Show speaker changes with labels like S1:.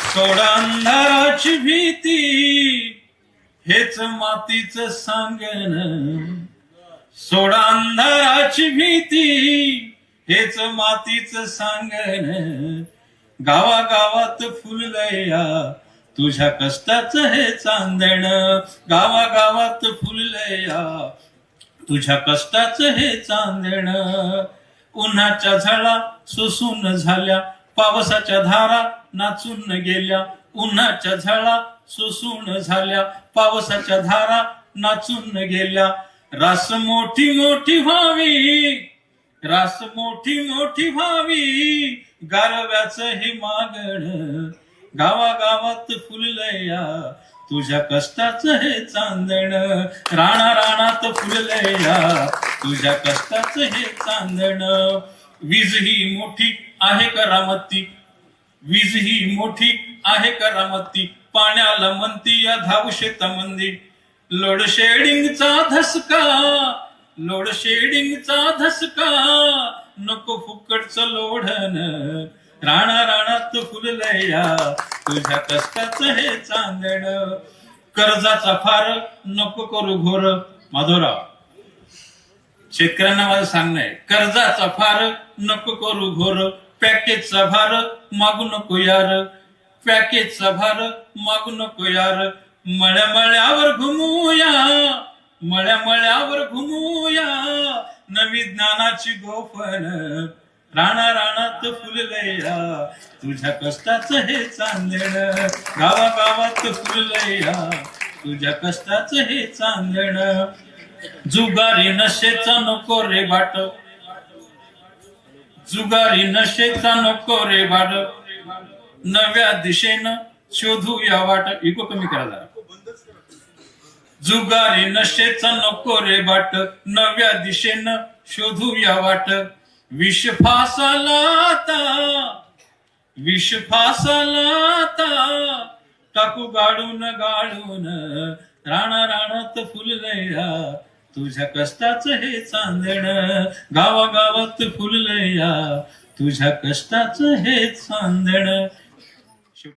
S1: सोडा अंधाराची भीती, हेच मातीचं सांगण. सोडा अंधाराची भीती, हेच मातीचं सांगण. गावागावात फुललया तुझ्या कष्टाचं हे चांदण. गावागावात फुललया तुझ्या कष्टाचं हे चांदण. उन्हाच्या झळा सोसून झाल्या, पावसाच्या धारा नाचून गेल्या. उन्हाच्या झळा सोसून झाल्या, पावसाच्या धारा नाचून गेल्या. रास मोठी मोठी व्हावी, रास मोठी मोठी व्हावी, गारव्याचं हे मागण. गावागावात फुललया तुझ्या कष्टाचं हे चांदण. राणा राणात फुललया तुझ्या कष्टाचं हे चांदण. वीज ही मोठी आहे करामती, वीज ही मोठी आहे करामती, पाण्याला म्हणती या धाव शेतामंदी. लोड शेडिंगचा धसका, लोड शेडिंगचा धसका, नको फुकटचं लोढण. राणा राणात फुललया तुझ्या कष्टाचं हे चांदण. कर्जाचा फार नको करू घोर. माधवराव, शेतकऱ्यांना माझं सांगणं आहे, कर्जाचा फार नको करू घोर. पॅकेजचा भार मागू नको यार, पॅकेजचा भार मागू नको यार. मळ्या मळ्यावर घुमूया, मळ्या मळ्यावर घुमूया, नवी ज्ञानाची गोफण. राणा राणात फुललया तुझ्या कष्टाचं हे चांदण. गावागावात फुललया तुझ्या कष्टाचं हे चांदण. जुगारी नशेचा नको रे बाट, जुगारी नशेचा नको रे बाट, नव्या दिशेनं शोधूया वाट. इको कमी करा. जुगारी नशेचा नको रे बाट, नव्या दिशेनं शोधूया वाट. विष फासाला आता, विष फासाला आता, टाकू गाडून गाडून. राणा राणात फुललया तुझ्या कष्टाचं हे चांदण. गावागावात फुललया तुझ्या कष्टाचं हे चांदण.